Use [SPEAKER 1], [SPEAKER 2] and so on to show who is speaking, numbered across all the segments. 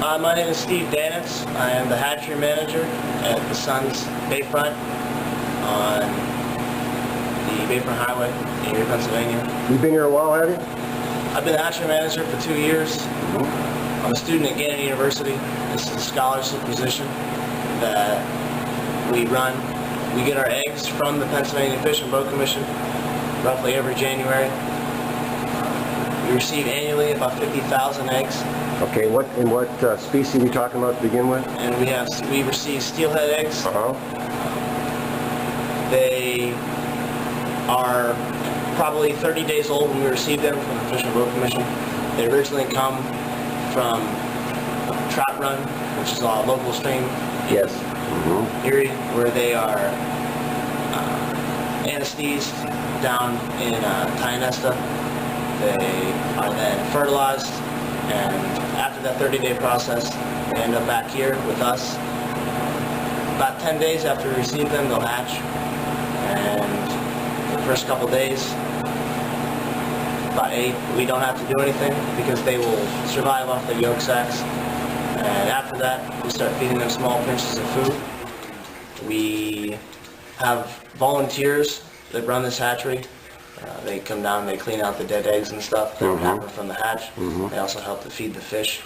[SPEAKER 1] My name is Steve Danitz. I am the hatchery manager at the Sun's Bayfront on the Bayfront Highway in Erie, Pennsylvania.
[SPEAKER 2] You've been here a while, have you?
[SPEAKER 1] I've been the hatchery manager for 2 years. I'm a student at Gannon University. This is a scholarship position that we run. We get our eggs from the Pennsylvania Fish and Boat Commission roughly every January. We receive annually about 50,000 eggs.
[SPEAKER 2] Okay, what species are we talking about to begin with?
[SPEAKER 1] And we receive steelhead eggs. They are probably 30 days old when we receive them from the Fish and Boat Commission. They originally come from Trout Run, which is a local stream in Erie, where they are anesthetized down in Tynesta. They are then fertilized, and after that 30-day process, they end up back here with us. About 10 days after we receive them, they'll hatch, and the first couple days, about 8, we don't have to do anything because they will survive off their yolk sacs. And after that, we start feeding them small pinches of food. We have volunteers that run this hatchery. They come down, they clean out the dead eggs and stuff that happen from the hatch. They also help to feed the fish.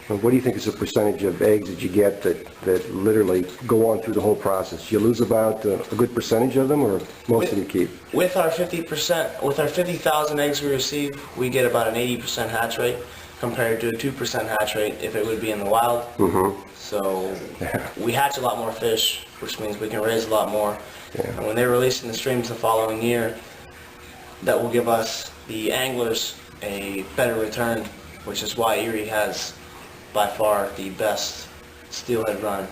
[SPEAKER 2] Well, what do you think is the percentage of eggs that you get that literally go on through the whole process? You lose about a good percentage of them, or most of them keep? With
[SPEAKER 1] our 50,000 eggs we receive, we get about an 80% hatch rate compared to a 2% hatch rate if it would be in the wild. So we hatch a lot more fish, which means we can raise a lot more. And when they're released in the streams the following year, that will give us, the anglers, a better return, which is why Erie has by far the best steelhead run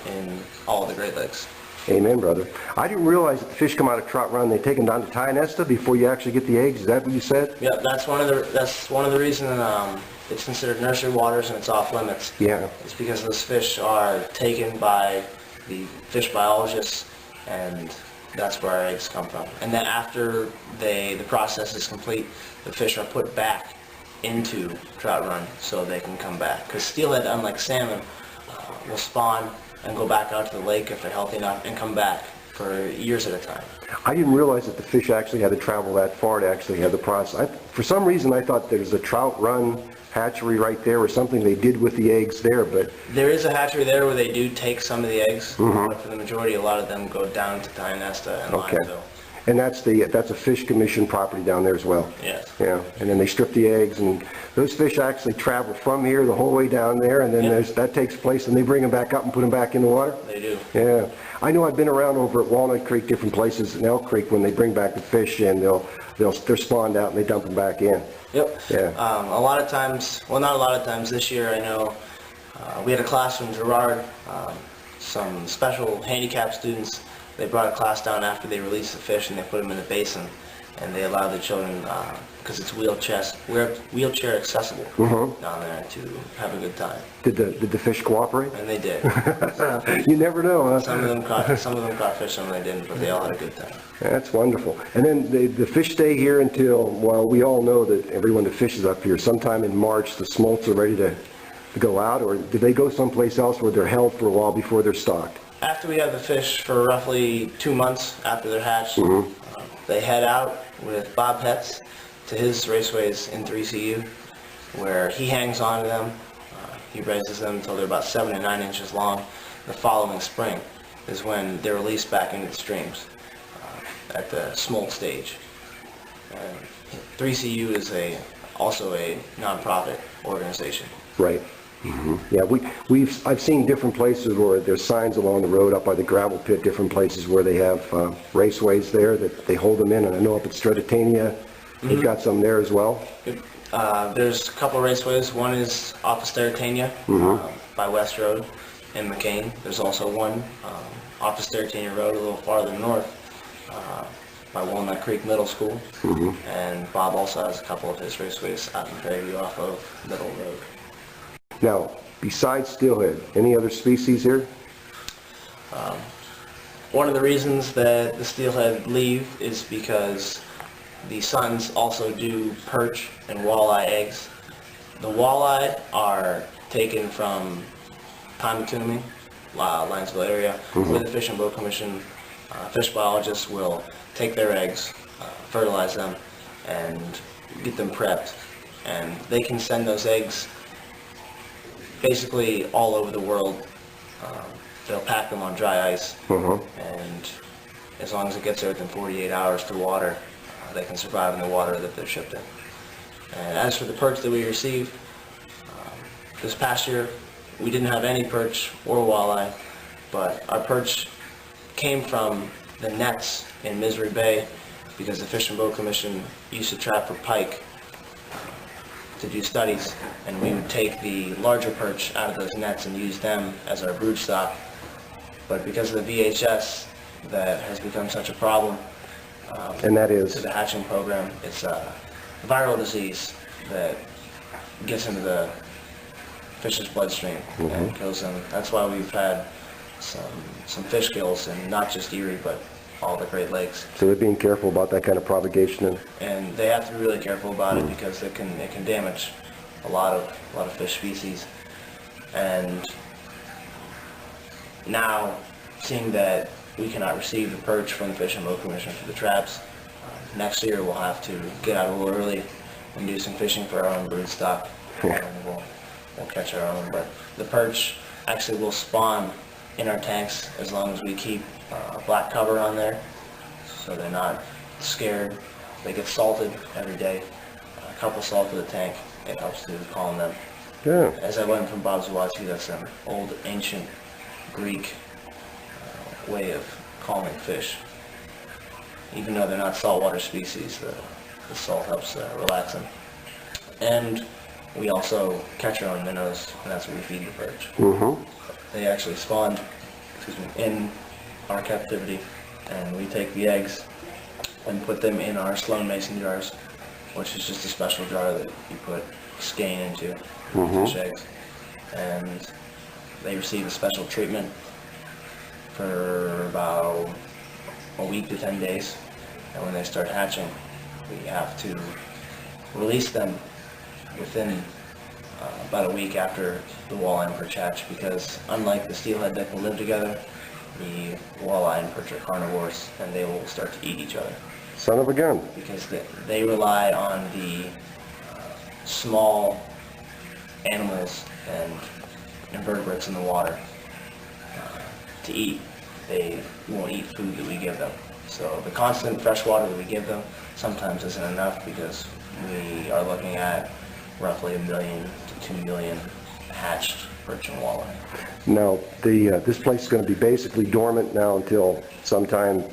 [SPEAKER 1] in all of the Great Lakes.
[SPEAKER 2] Amen, brother. I didn't realize that the fish come out of Trout Run, they take them down to Tynesta before you actually get the eggs. Is that what you said?
[SPEAKER 1] Yeah, that's one of the reasons it's considered nursery waters and it's off limits.
[SPEAKER 2] Yeah.
[SPEAKER 1] It's because those fish are taken by the fish biologists, and that's where our eggs come from. And then after the process is complete, the fish are put back into Trout Run so they can come back. Because steelhead, unlike salmon, will spawn and go back out to the lake if they're healthy enough and come back for years at a time.
[SPEAKER 2] I didn't realize that the fish actually had to travel that far to actually have the process. For some reason I thought there was a Trout Run hatchery right there or something they did with the eggs there, but...
[SPEAKER 1] There is a hatchery there where they do take some of the eggs, but for the majority, a lot of them go down to Tynesta and Lineville.
[SPEAKER 2] And that's a Fish Commission property down there as well?
[SPEAKER 1] Yes.
[SPEAKER 2] Yeah, and then they strip the eggs, and those fish actually travel from here the whole way down there, and then that takes place, and they bring them back up and put them back in the water?
[SPEAKER 1] They do.
[SPEAKER 2] Yeah. I know I've been around over at Walnut Creek, different places in Elk Creek, when they bring back the fish, and they're spawned out and they dump them back in.
[SPEAKER 1] Yep.
[SPEAKER 2] Yeah.
[SPEAKER 1] A lot of times, well, not a lot of times, this year I know we had a class from Girard, some special handicapped students. They brought a class down after they released the fish, and they put them in the basin, and they allowed the children, because it's wheelchair accessible down there, to have a good time.
[SPEAKER 2] Did the fish cooperate?
[SPEAKER 1] And they did.
[SPEAKER 2] You never know, huh?
[SPEAKER 1] Some of them caught fish, some of them didn't, but they all had a good time.
[SPEAKER 2] That's wonderful. And then the fish stay here until, well, we all know that everyone that fishes up here, sometime in March, the smolts are ready to go out, or do they go someplace else where they're held for a while before they're stocked?
[SPEAKER 1] After we have the fish for roughly 2 months after they're hatched, they head out with Bob Hetz to his raceways in 3CU, where he hangs on to them. He raises them until they're about 7 to 9 inches long. The following spring is when they're released back into the streams at the smolt stage. 3CU is also a non-profit organization.
[SPEAKER 2] Right. Yeah, I've seen different places where there's signs along the road up by the gravel pit, different places where they have raceways there that they hold them in, and I know up at Stratitania they've got some there as well.
[SPEAKER 1] There's a couple raceways. One is off of Stratitania by West Road in McCain. There's also one off of Stratitania Road a little farther north by Walnut Creek Middle School, and Bob also has a couple of his raceways out in Fairview off of Middle Road.
[SPEAKER 2] Now, besides steelhead, any other species here?
[SPEAKER 1] One of the reasons that the steelhead leave is because the Suns also do perch and walleye eggs, The walleye are taken from Pontotooming, Linesville area, where the Fish and Boat Commission fish biologists will take their eggs, fertilize them, and get them prepped. And they can send those eggs basically all over the world. They'll pack them on dry ice, and as long as it gets there within 48 hours to water, they can survive in the water that they're shipped in. And as for the perch that we received, this past year we didn't have any perch or walleye, but our perch came from the nets in Misery Bay because the Fish and Boat Commission used to trap for pike to do studies, and we would take the larger perch out of those nets and use them as our brood stock. But because of the VHS that has become such a problem,
[SPEAKER 2] And that is?
[SPEAKER 1] to the hatching program, it's a viral disease that gets into the fish's bloodstream and kills them. That's why we've had some fish kills, and not just Erie, but all the Great Lakes.
[SPEAKER 2] So they're being careful about that kind of propagation.
[SPEAKER 1] And they have to be really careful about it because it can damage a lot of fish species. And now, seeing that we cannot receive the perch from the Fish and Boat Commission for the traps, next year we'll have to get out a little early and do some fishing for our own brood stock. And we'll catch our own. But the perch actually will spawn in our tanks as long as we keep a black cover on there, so they're not scared. They get salted every day. A couple salt to the tank, it helps to calm them.
[SPEAKER 2] Yeah.
[SPEAKER 1] As I learned from Bob Zawadzki, that's an old ancient Greek way of calming fish. Even though they're not saltwater species, the salt helps relax them. And we also catch our own minnows, and that's what we feed the perch. They actually spawned in our captivity, and we take the eggs and put them in our Sloan Mason jars, which is just a special jar that you put skein into fish eggs. And they receive a special treatment for about a week to 10 days. And when they start hatching, we have to release them within about a week after the walleye and perch hatch, because unlike the steelhead that can live together, the walleye and perch are carnivores, and they will start to eat each other.
[SPEAKER 2] Son of a gun.
[SPEAKER 1] Because they rely on the small animals and invertebrates in the water to eat. They won't eat food that we give them. So the constant fresh water that we give them sometimes isn't enough, because we are looking at roughly 1 million to 2 million hatched perch and walleye.
[SPEAKER 2] Now, this place is going to be basically dormant now until sometime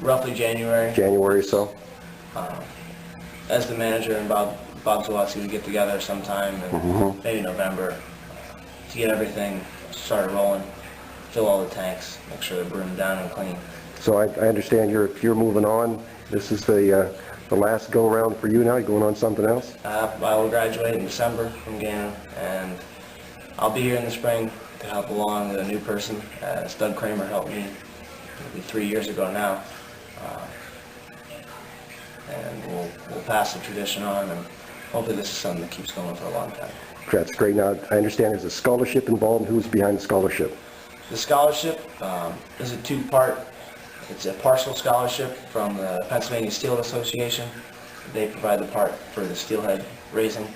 [SPEAKER 1] Roughly January.
[SPEAKER 2] January or so?
[SPEAKER 1] As the manager and Bob Zawadzki would get together sometime in maybe November to get everything started rolling, fill all the tanks, make sure they're broomed down and clean.
[SPEAKER 2] So I understand you're moving on. This is the last go-around for you now? You're going on something else?
[SPEAKER 1] I will graduate in December from Ghana, and I'll be here in the spring to help along with a new person. Doug Kramer helped me maybe 3 years ago now. And we'll pass the tradition on, and hopefully this is something that keeps going for a long time.
[SPEAKER 2] That's great. Now, I understand there's a scholarship involved, and who's behind the scholarship?
[SPEAKER 1] The scholarship is a two-part. It's a partial scholarship from the Pennsylvania Steelhead Association. They provide the part for the steelhead raising,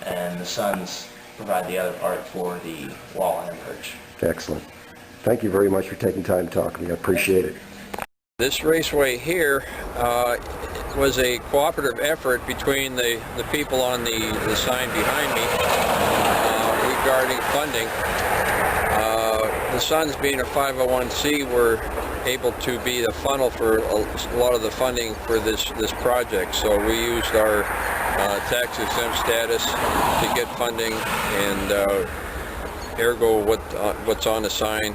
[SPEAKER 1] and the Sons provide the other part for the walleye and perch.
[SPEAKER 2] Excellent. Thank you very much for taking time to talk to me. I appreciate it.
[SPEAKER 3] This raceway here was a cooperative effort between the people on the sign behind me regarding funding. The Sons, being a 501c, were able to be the funnel for a lot of the funding for this project. So we used our tax exempt status to get funding, and ergo what's on the sign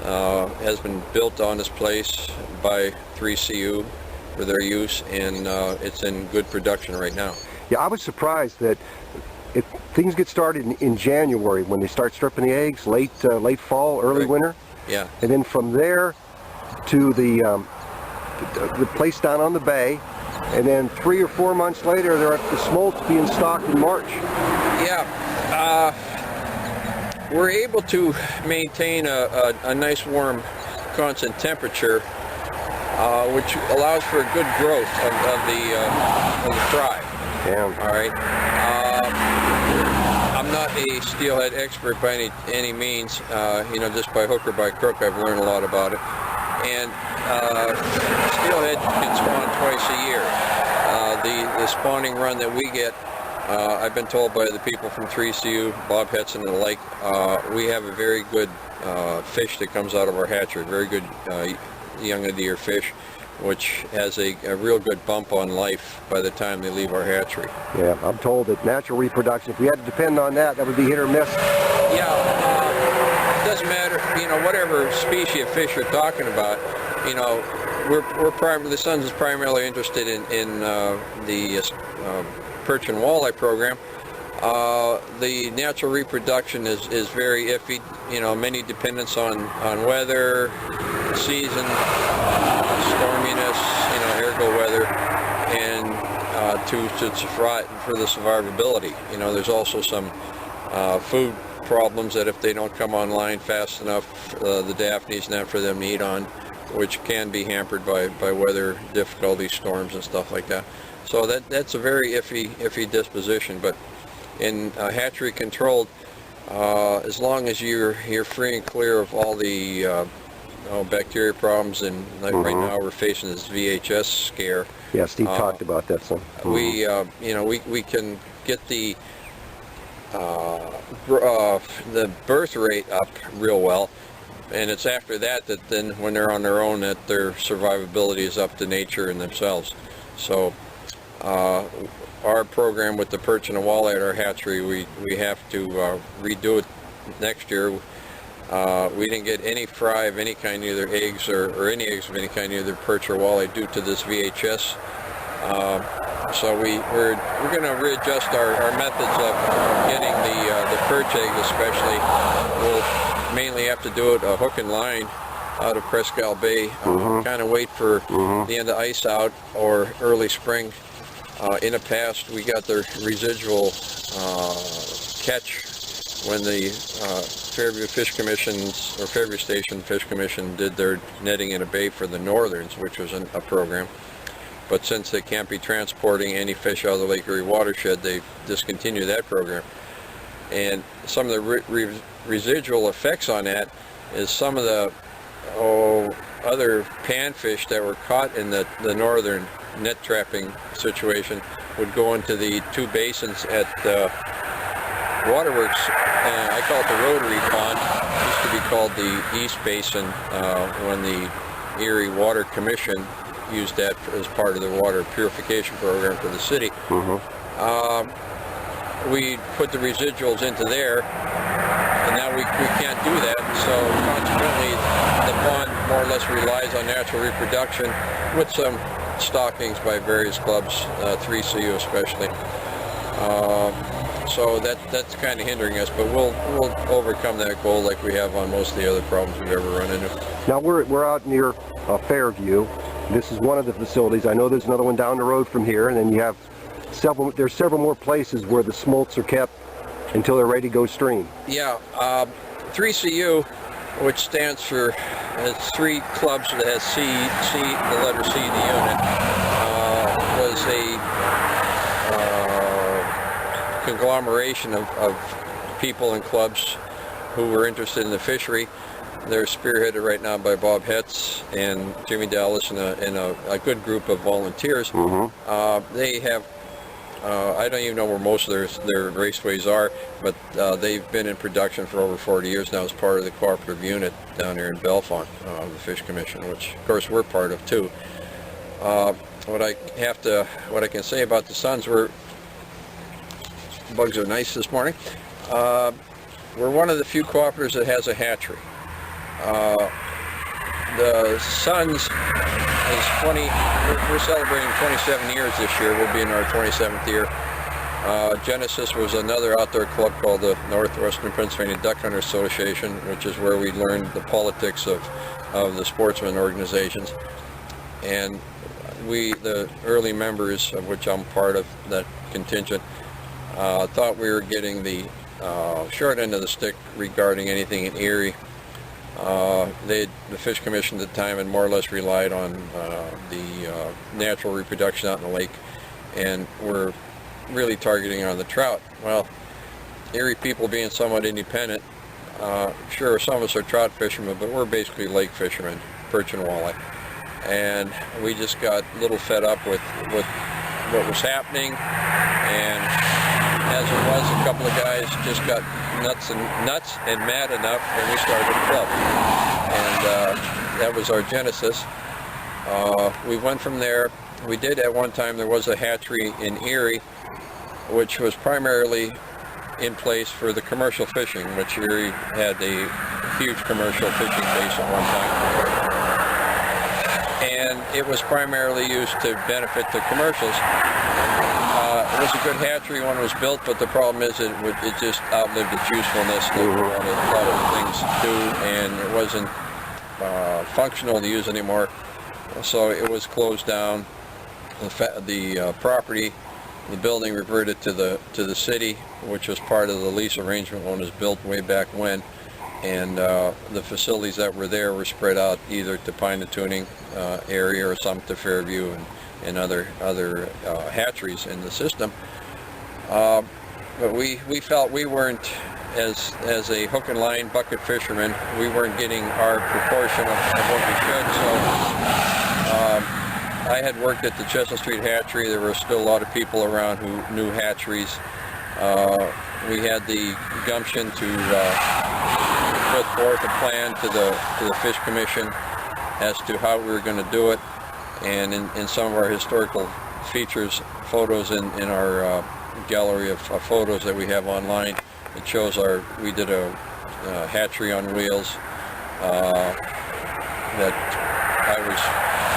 [SPEAKER 3] has been built on this place by 3CU for their use, and it's in good production right now.
[SPEAKER 2] Yeah, I was surprised that if things get started in January, when they start stripping the eggs, late fall, early
[SPEAKER 3] Right.
[SPEAKER 2] winter,
[SPEAKER 3] Yeah.
[SPEAKER 2] and then from there to the place down on the bay, and then 3 or 4 months later, they're at the smolts being stocked in March.
[SPEAKER 3] Yeah, we're able to maintain a nice warm constant temperature, which allows for a good growth of the fry.
[SPEAKER 2] Yeah.
[SPEAKER 3] All right. I'm not a steelhead expert by any means. Just by hook or by crook, I've learned a lot about it. And steelhead can spawn twice a year. The spawning run that we get, I've been told by the people from 3CU, Bob Hetson and the like, we have a very good fish that comes out of our hatchery, very good young of the year fish, which has a real good bump on life by the time they leave our hatchery.
[SPEAKER 2] Yeah, I'm told that natural reproduction, if we had to depend on that, that would be hit or miss.
[SPEAKER 3] Yeah, it doesn't matter, whatever species of fish you're talking about, the Sons is primarily interested in the perch and walleye program. The natural reproduction is very iffy, many dependence on weather, season, storminess, ergo weather, and for the survivability. There's also some food problems that if they don't come online fast enough, the Daphne's not for them to eat on, which can be hampered by weather difficulties, storms and stuff like that. So that's a very iffy disposition. But in hatchery controlled, as long as you're free and clear of all the bacteria problems, and like right now we're facing this VHS scare.
[SPEAKER 2] Yeah, Steve talked about that some.
[SPEAKER 3] We can get the birth rate up real well, and it's after that then when they're on their own that their survivability is up to nature and themselves. So our program with the perch and the walleye at our hatchery, we have to redo it next year. We didn't get any fry of any kind, either eggs or any eggs of any kind, either perch or walleye, due to this VHS. So we're going to readjust our methods of getting the perch eggs, especially. We'll mainly have to do it a hook and line out of Prescal Bay. Kind of wait for the end of ice out or early spring. In the past, we got the residual catch when the Fairview Fish Commission's or Fairview Station Fish Commission did their netting in a bay for the northerns, which was a program. But since they can't be transporting any fish out of the Lake Erie watershed, they discontinued that program. And some of the residual effects on that is some of the other panfish that were caught in the northern net trapping situation would go into the two basins at Waterworks. I call it the Rotary Pond. It used to be called the East Basin when the Erie Water Commission used that as part of the water purification program for the city. We put the residuals into there, and now we can't do that. So consequently, the pond more or less relies on natural reproduction with some stockings by various clubs, 3CU especially. So that's kind of hindering us, but we'll overcome that goal like we have on most of the other problems we've ever run into.
[SPEAKER 2] Now we're out near Fairview. This is one of the facilities. I know there's another one down the road from here, and then you have there's several more places where the smolts are kept until they're ready to go stream. Yeah,
[SPEAKER 3] 3CU, which stands for, it's three clubs that has the letter C in the unit, was a conglomeration of people and clubs who were interested in the fishery. They're spearheaded right now by Bob Hetz and Jimmy Dallas and a good group of volunteers. They have, I don't even know where most of their raceways are, but they've been in production for over 40 years now as part of the cooperative unit down here in Bellefonte, the Fish Commission, which of course we're part of too. What I can say about the Sons, bugs are nice this morning. We're one of the few cooperatives that has a hatchery. The Sons is we're celebrating 27 years this year. We'll be in our 27th year. Genesis was another outdoor club called the Northwestern Pennsylvania Duck Hunter Association, which is where we learned the politics of the sportsman organizations. And the early members, of which I'm part of that contingent, thought we were getting the short end of the stick regarding anything in Erie. The Fish Commission at the time had more or less relied on the natural reproduction out in the lake, and were really targeting on the trout. Well, Erie people being somewhat independent, sure, some of us are trout fishermen, but we're basically lake fishermen, perch and walleye. And we just got a little fed up with what was happening, and as it was, a couple of guys just got nuts and mad enough, and we started a club. And that was our genesis. We went from there. We did at one time, there was a hatchery in Erie, which was primarily in place for the commercial fishing, which Erie had a huge commercial fishing base at one time. And it was primarily used to benefit the commercials. It was a good hatchery when it was built, but the problem is it just outlived its usefulness. Like a lot of things do, and it wasn't functional to use anymore. So it was closed down. The property, the building reverted to the city, which was part of the lease arrangement when it was built way back when. And the facilities that were there were spread out either to Pinatuning area or some to Fairview and other hatcheries in the system. But we felt we weren't, as a hook and line bucket fisherman, we weren't getting our proportion of what we should. So I had worked at the Chestnut Street Hatchery. There were still a lot of people around who knew hatcheries. We had the gumption to put forth a plan to the Fish Commission as to how we were going to do it, and in some of our historical features, photos in our gallery of photos that we have online, it shows we did a hatchery on wheels that I was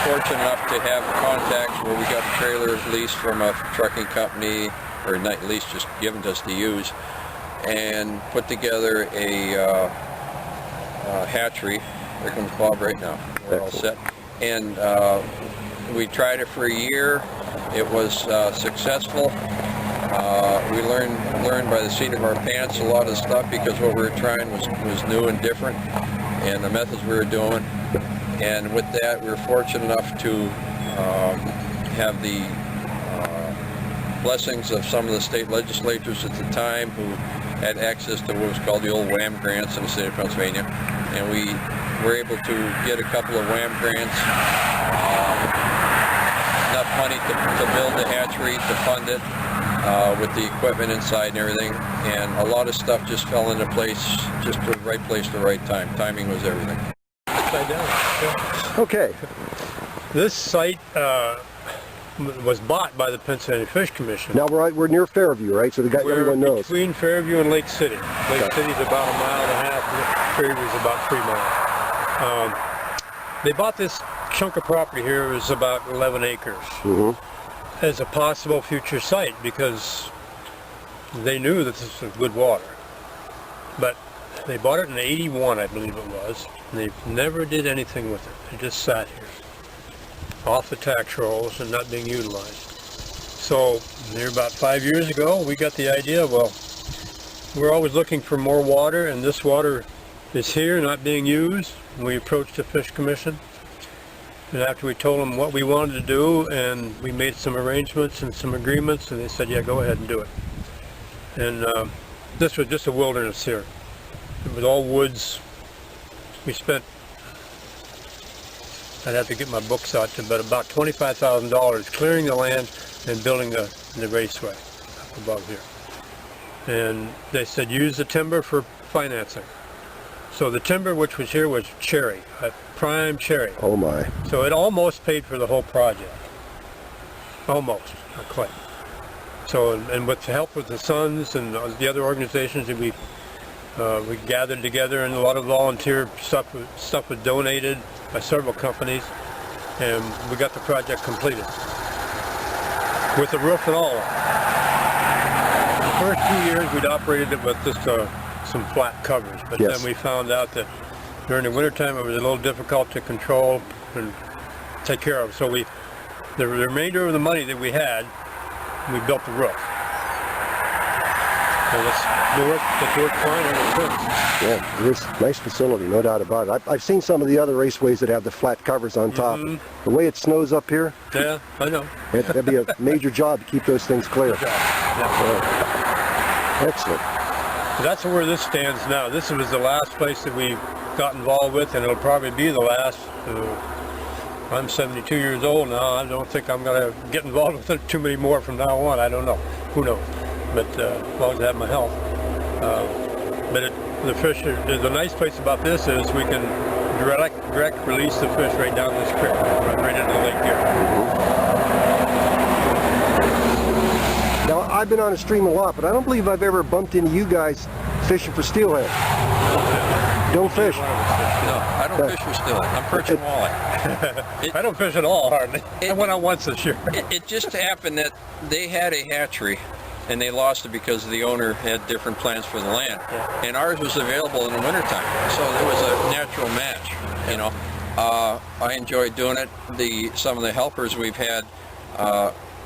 [SPEAKER 3] fortunate enough to have contacts where we got a trailer lease from a trucking company, or not lease, just given to us to use, and put together a hatchery. There comes Bob right now. We're all set. And we tried it for a year. It was successful. We learned by the seat of our pants a lot of stuff, because what we were trying was new and different, and the methods we were doing. And with that, we were fortunate enough to have the blessings of some of the state legislators at the time who had access to what was called the old WHAM grants in the state of Pennsylvania. And we were able to get a couple of WHAM grants, enough money to build the hatchery, to fund it, with the equipment inside and everything. And a lot of stuff just fell into place, just the right place, the right time. Timing was everything.
[SPEAKER 4] Upside down. Yeah.
[SPEAKER 2] Okay.
[SPEAKER 4] This site was bought by the Pennsylvania Fish Commission.
[SPEAKER 2] Now we're near Fairview, right? So everyone knows.
[SPEAKER 4] Between Fairview and Lake City. Lake City's about a mile and a half. Fairview's about 3 miles. They bought this chunk of property here. It was about 11 acres as a possible future site, because they knew that this was good water. But they bought it in '81, I believe it was. And they never did anything with it. It just sat here, off the tax rolls and not being utilized. So there, about 5 years ago, we got the idea, well, we're always looking for more water, and this water is here, not being used. And we approached the Fish Commission, and after we told them what we wanted to do, and we made some arrangements and some agreements, and they said, yeah, go ahead and do it. And this was just a wilderness here. It was all woods. We spent, I'd have to get my books out, but about $25,000 clearing the land and building the raceway up above here. And they said use the timber for financing. So the timber which was here was cherry, a prime cherry.
[SPEAKER 2] Oh my.
[SPEAKER 4] So it almost paid for the whole project. Almost, not quite. So, and with the help of the Sons and the other organizations that we gathered together, and a lot of volunteer stuff was donated by several companies, and we got the project completed with the roof and all. The first 2 years we'd operated it with just some flat covers, but then we found out that during the wintertime it was a little difficult to control and take care of. So the remainder of the money that we had, we built the roof. So let's work fine on the trip.
[SPEAKER 2] Yeah, it is a nice facility, no doubt about it. I've seen some of the other raceways that have the flat covers on top. The way it snows up here,
[SPEAKER 4] Yeah, I know.
[SPEAKER 2] that'd be a major job to keep those things clear.
[SPEAKER 4] Yeah.
[SPEAKER 2] Excellent.
[SPEAKER 4] That's where this stands now. This was the last place that we got involved with, and it'll probably be the last. I'm 72 years old now. I don't think I'm going to get involved with it too many more from now on. I don't know. Who knows? But as long as I have my health. The fish, the nice place about this is we can direct release the fish right down this creek, right into the lake here.
[SPEAKER 2] Now, I've been on a stream a lot, but I don't believe I've ever bumped into you guys fishing for steelhead. Don't fish.
[SPEAKER 3] No, I don't fish for steelhead. I'm perch and walleye.
[SPEAKER 4] I don't fish at all, hardly. I went out once this year.
[SPEAKER 3] It just happened that they had a hatchery and they lost it because the owner had different plans for the land.
[SPEAKER 4] Yeah.
[SPEAKER 3] And ours was available in the wintertime. So there was a natural match, you know. I enjoyed doing it. Some of the helpers we've had,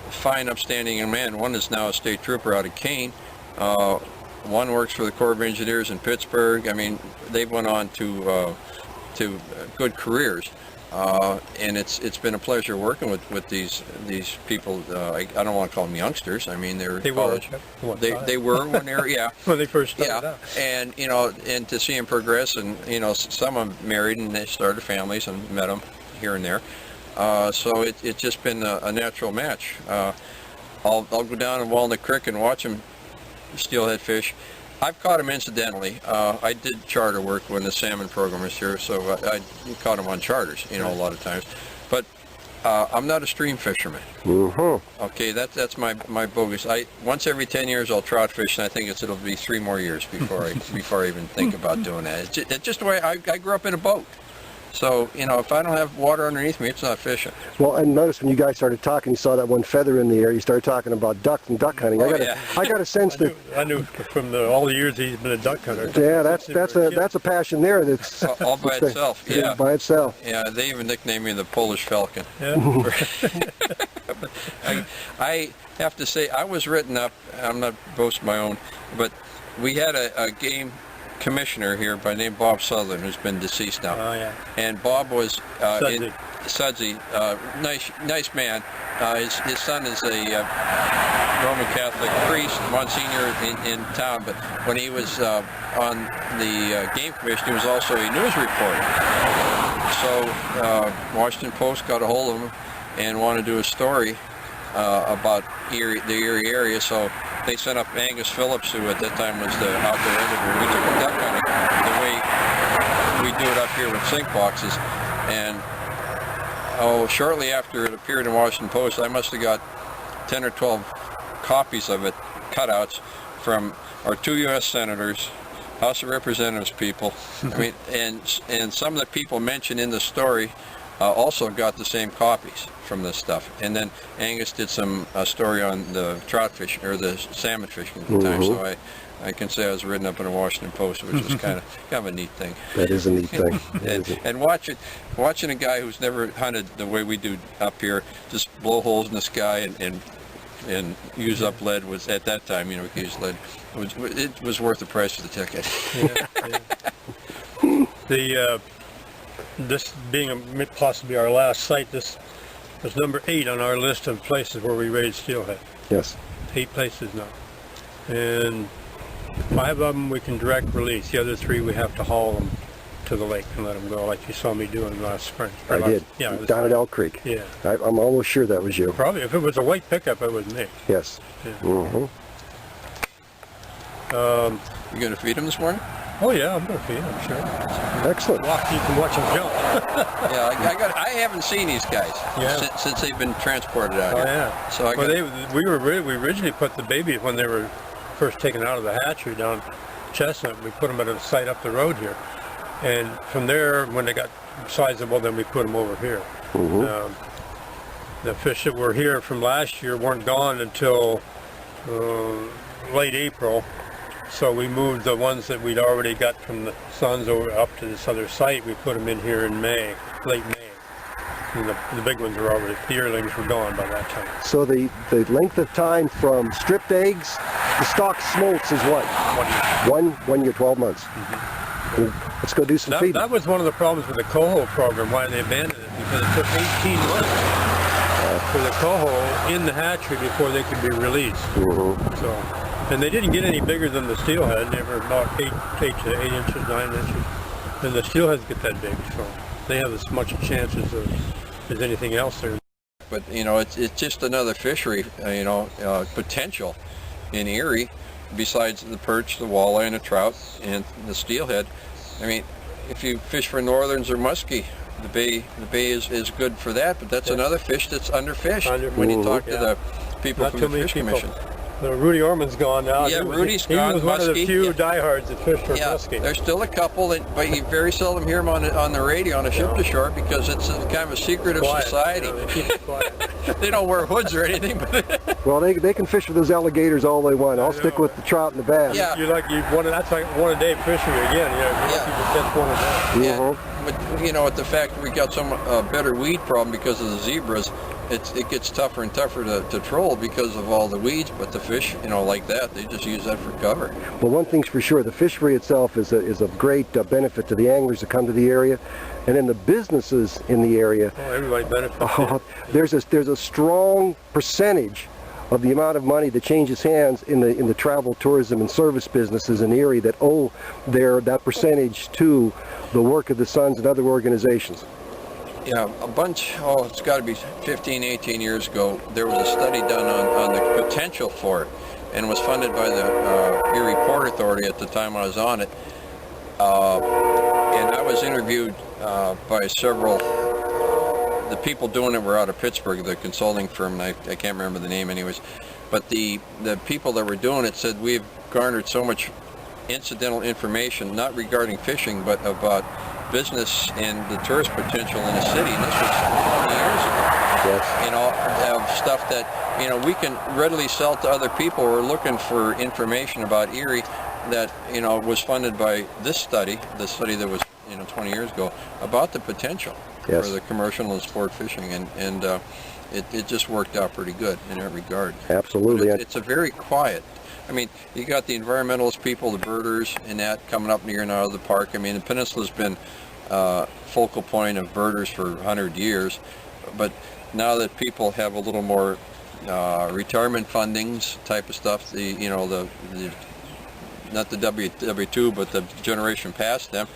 [SPEAKER 3] fine, upstanding young men. One is now a state trooper out of Kane. One works for the Corps of Engineers in Pittsburgh. I mean, they've went on to good careers. And it's been a pleasure working with these people. I don't want to call them youngsters. I mean, they were they were when they were
[SPEAKER 4] when they first started out.
[SPEAKER 3] And you know, and to see them progress, and you know, some of them married and they started families and met them here and there. So it's just been a natural match. I'll go down in Walnut Creek and watch them steelhead fish. I've caught them incidentally. I did charter work when the salmon program was here, so I caught them on charters, you know, a lot of times. But I'm not a stream fisherman. Okay, that's my bogus. Once every 10 years I'll trout fish, and I think it'll be 3 more years before I even think about doing that. It's just the way I grew up in a boat. So, you know, if I don't have water underneath me, it's not fishing.
[SPEAKER 2] Well, and notice when you guys started talking, you saw that one feather in the air, you started talking about ducks and duck hunting. I got a sense that...
[SPEAKER 4] I knew from all the years he's been a duck hunter.
[SPEAKER 2] Yeah, that's a passion there that's...
[SPEAKER 3] all by itself, yeah.
[SPEAKER 2] By itself.
[SPEAKER 3] Yeah, they even nicknamed me the Polish Falcon.
[SPEAKER 4] Yeah.
[SPEAKER 3] I have to say, I was written up, I'm not boasting my own, but we had a game commissioner here by the name Bob Sutherland, who's been deceased now.
[SPEAKER 4] Oh, yeah.
[SPEAKER 3] And Bob was
[SPEAKER 4] Sudsy.
[SPEAKER 3] nice man. His son is a Roman Catholic priest, Monsignor in town, but when he was on the game commission, he was also a news reporter. So Washington Post got a hold of him and wanted to do a story about Erie, the Erie area, so they sent up Angus Phillips, who at that time was the outdoor editor. We took a duck hunting the way we do it up here with sink boxes, and shortly after it appeared in Washington Post, I must have got 10 or 12 copies of it, cutouts from our 2 U.S. senators, House of Representatives people. I mean, and some of the people mentioned in the story also got the same copies from this stuff. And then Angus did some story on the trout fishing or the salmon fishing at the time. So I can say I was written up in the Washington Post, which was kind of a neat thing.
[SPEAKER 2] That is a neat thing.
[SPEAKER 3] and watching a guy who's never hunted the way we do up here just blow holes in the sky and use up lead was at that time, you know, we used lead. It was worth the price of the ticket.
[SPEAKER 4] Yeah. This being possibly our last site, this was number 8 on our list of places where we raise steelhead.
[SPEAKER 2] Yes.
[SPEAKER 4] 8 places now. And 5 of them we can direct release. The other 3 we have to haul them to the lake and let them go, like you saw me doing last spring.
[SPEAKER 2] I did.
[SPEAKER 4] Yeah.
[SPEAKER 2] Down at Elk Creek.
[SPEAKER 4] Yeah.
[SPEAKER 2] I'm almost sure that was you.
[SPEAKER 4] Probably. If it was a white pickup, it was me.
[SPEAKER 2] Yes.
[SPEAKER 4] Yeah.
[SPEAKER 3] You going to feed him this morning?
[SPEAKER 4] Oh yeah, I'm going to feed them, sure.
[SPEAKER 2] Excellent.
[SPEAKER 4] You can watch them jump.
[SPEAKER 3] Yeah, I haven't seen these guys since they've been transported out here.
[SPEAKER 4] Yeah.
[SPEAKER 3] So
[SPEAKER 4] we originally put the babies when they were first taken out of the hatchery down Chestnut. We put them at a site up the road here, and from there, when they got sizable, then we put them over here. The fish that were here from last year weren't gone until late April. So we moved the ones that we'd already got from the sons over up to this other site. We put them in here in May, late May. And the big ones the yearlings were gone by that time.
[SPEAKER 2] So the length of time from stripped eggs The stock smolts is what? 1 year, 12 months. And let's go do some feeding.
[SPEAKER 4] That was one of the problems with the coho program, why they abandoned it, because it took 18 months for the coho in the hatchery before they could be released. So, and they didn't get any bigger than the steelhead. They were about 8 to 8 inches, 9 inches. And the steelheads get that big, so they have as much chances as anything else there.
[SPEAKER 3] But it's just another fishery, potential in Erie, besides the perch, the walleye, and the trout, and the steelhead. I mean, if you fish for northerns or muskie, the bay is good for that. But that's another fish that's underfished. When you talk to the people from the Fish Commission.
[SPEAKER 4] Rudy Orman's gone now.
[SPEAKER 3] Yeah, Rudy's gone.
[SPEAKER 4] He was one of the few diehards that fished for muskie.
[SPEAKER 3] There's still a couple, but you very seldom hear them on the radio on a ship to shore, because it's a kind of a secretive society.
[SPEAKER 4] They keep it quiet.
[SPEAKER 3] They don't wear hoods or anything. But
[SPEAKER 2] Well, they can fish for those alligators all they want. I'll stick with the trout and the bass.
[SPEAKER 3] Yeah.
[SPEAKER 4] That's like one a day fishery again. That's one a day.
[SPEAKER 3] Yeah, but with the fact that we got some better weed problem because of the zebras, it gets tougher and tougher to troll because of all the weeds. But the fish, like that, they just use that for cover.
[SPEAKER 2] Well, one thing's for sure, the fishery itself is of great benefit to the anglers that come to the area, and then the businesses in the area.
[SPEAKER 4] Oh, everybody benefits.
[SPEAKER 2] There's a strong percentage of the amount of money that changes hands in the travel, tourism, and service businesses in Erie that owe that percentage to the work of the Sons and other organizations.
[SPEAKER 3] Yeah, it's got to be 15, 18 years ago, there was a study done on the potential for it, and was funded by the Erie Port Authority at the time I was on it. And I was interviewed by several, the people doing it were out of Pittsburgh, the consulting firm, and I can't remember the name anyways, but the people that were doing it said we've garnered so much incidental information, not regarding fishing, but about business and the tourist potential in the city, and this was 20 years ago.
[SPEAKER 2] Yes.
[SPEAKER 3] Have stuff that, we can readily sell to other people who are looking for information about Erie that, was funded by this study, the study that was, 20 years ago, about the potential for the commercial and sport fishing, and it just worked out pretty good in that regard.
[SPEAKER 2] Absolutely.
[SPEAKER 3] It's a very quiet. I mean, you got the environmentalist people, the birders, and that coming up near and out of the park. I mean, the peninsula's been focal point of birders for 100 years, but now that people have a little more retirement fundings type of stuff, the not the W2, but the generation past them,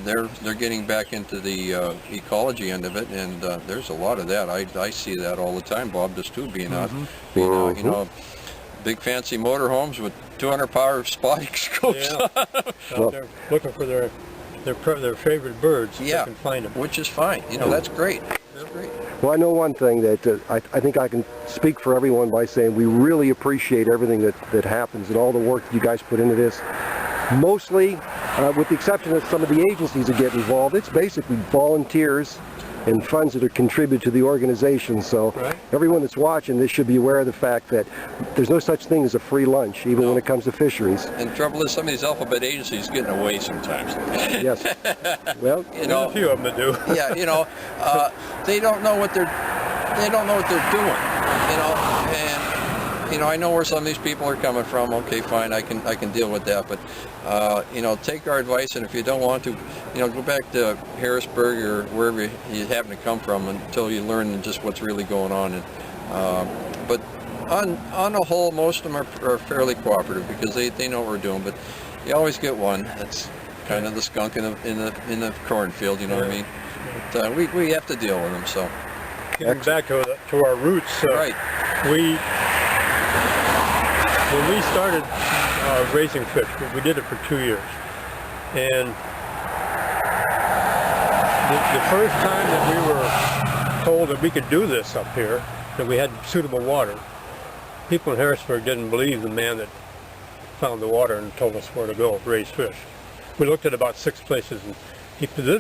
[SPEAKER 3] they're getting back into the ecology end of it, and there's a lot of that. I see that all the time. Bob does too, being out, big fancy motorhomes with 200 power spotting scopes.
[SPEAKER 4] Yeah. They're looking for their favorite birds. If they can find them.
[SPEAKER 3] Which is fine. That's great. That's great.
[SPEAKER 2] Well, I know one thing that I think I can speak for everyone by saying we really appreciate everything that happens and all the work that you guys put into this. Mostly, with the exception of some of the agencies that get involved, it's basically volunteers and funds that are contributed to the organization. So everyone that's watching this should be aware of the fact that there's no such thing as a free lunch, even when it comes to fisheries.
[SPEAKER 3] And the trouble is, some of these alphabet agencies getting away sometimes.
[SPEAKER 2] Yes. Well,
[SPEAKER 4] there's a few of them that do.
[SPEAKER 3] Yeah, they don't know what they're doing. And I know where some of these people are coming from. Okay, fine, I can deal with that. But take our advice, and if you don't want to, go back to Harrisburg or wherever you happen to come from until you learn just what's really going on. And but on the whole, most of them are fairly cooperative because they know what we're doing. But you always get one that's kind of the skunk in the cornfield. You know what I mean? But, we have to deal with them. So
[SPEAKER 4] getting back to our roots,
[SPEAKER 3] right?
[SPEAKER 4] When we started raising fish, we did it for 2 years, and the first time that we were told that we could do this up here, that we had suitable water, people in Harrisburg didn't believe the man that found the water and told us where to go raise fish. We looked at about 6 places, and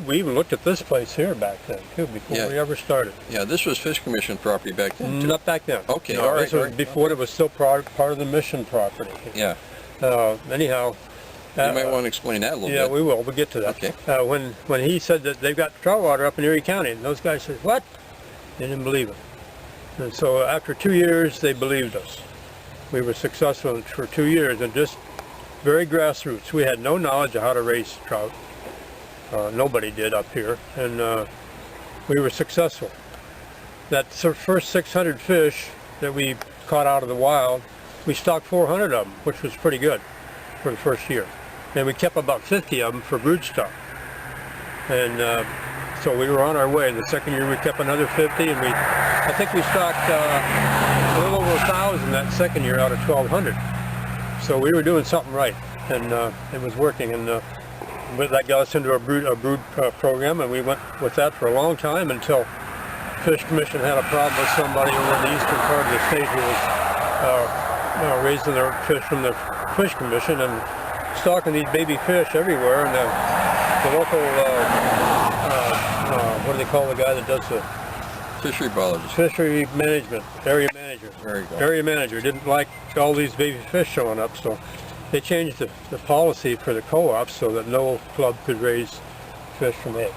[SPEAKER 4] we even looked at this place here back then too, before we ever started.
[SPEAKER 3] Yeah, this was Fish Commission property back then too.
[SPEAKER 4] Not back then.
[SPEAKER 3] Okay,
[SPEAKER 4] no,
[SPEAKER 3] all right.
[SPEAKER 4] This was before it was still part of the mission property.
[SPEAKER 3] Yeah.
[SPEAKER 4] Anyhow.
[SPEAKER 3] You might want to explain that a little bit.
[SPEAKER 4] Yeah, we will. We'll get to that.
[SPEAKER 3] Okay.
[SPEAKER 4] When he said that they've got trout water up in Erie County, and those guys said, what? They didn't believe it. And so after 2 years, they believed us. we were successful for 2 years, and just very grassroots. We had no knowledge of how to raise trout. Nobody did up here, and we were successful. That first 600 fish that we caught out of the wild, we stocked 400 of them, which was pretty good for the first year. And we kept about 50 of them for brood stock. And so we were on our way. The second year we kept another 50, and I think we stocked a little over 1,000 that second year out of 1,200. So we were doing something right, and it was working. And that got us into a brood program, and we went with that for a long time until Fish Commission had a problem with somebody over in the eastern part of the state who was raising their fish from the Fish Commission and stocking these baby fish everywhere. And the local, what do they call the guy that does the
[SPEAKER 3] Fishery biologist.
[SPEAKER 4] fishery management, area manager.
[SPEAKER 3] There you go.
[SPEAKER 4] Area manager didn't like all these baby fish showing up, so they changed the policy for the co-ops so that no club could raise fish from eggs.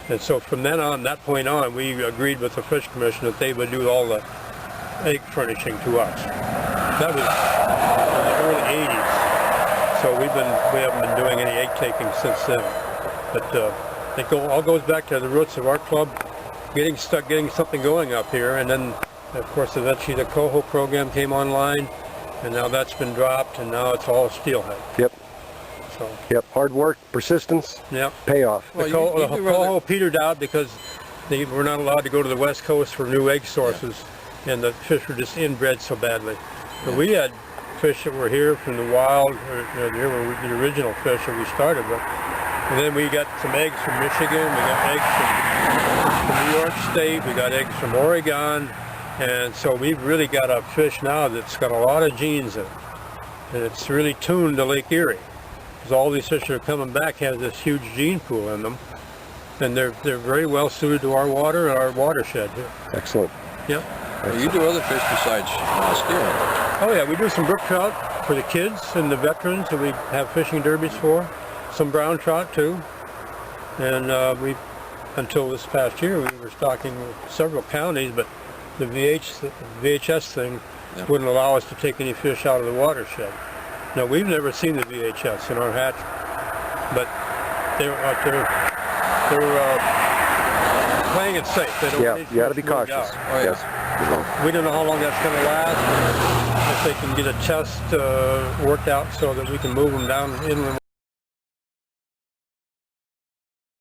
[SPEAKER 4] And so from then on, that point on, we agreed with the Fish Commission that they would do all the egg furnishing to us. That was in the early 80s. So we haven't been doing any egg taking since then. But it all goes back to the roots of our club, getting something going up here, and then of course eventually the coho program came online, and now that's been dropped, and now it's all steelhead.
[SPEAKER 2] Yep.
[SPEAKER 4] So
[SPEAKER 2] Yep. Hard work, persistence,
[SPEAKER 4] yeah.
[SPEAKER 2] payoff.
[SPEAKER 3] Well,
[SPEAKER 4] The
[SPEAKER 3] you do rather-
[SPEAKER 4] coho petered out because they were not allowed to go to the West Coast for new egg sources, and the fish were just inbred so badly. But we had fish that were here from the wild, here were the original fish that we started with. And then we got some eggs from Michigan, we got eggs from New York State, we got eggs from Oregon, and so we've really got a fish now that's got a lot of genes in it. And it's really tuned to Lake Erie, because all these fish that are coming back have this huge gene pool in them, and they're very well suited to our water and our watershed here.
[SPEAKER 2] Excellent.
[SPEAKER 4] Yep.
[SPEAKER 3] Well, you do other fish besides steelhead.
[SPEAKER 4] Oh yeah, we do some brook trout for the kids and the veterans that we have fishing derbies for. Some brown trout too. And until this past year, we were stocking several counties, but the VHS thing wouldn't allow us to take any fish out of the watershed. Now, we've never seen the VHS in our hatchery, but they're playing it safe. They don't
[SPEAKER 2] Yeah,
[SPEAKER 4] need
[SPEAKER 2] you got to be
[SPEAKER 4] fish moved
[SPEAKER 2] cautious.
[SPEAKER 4] out.
[SPEAKER 3] Oh, yeah.
[SPEAKER 2] Yes.
[SPEAKER 4] We don't know how long that's going to last. If they can get a test worked out so that we can move them down inland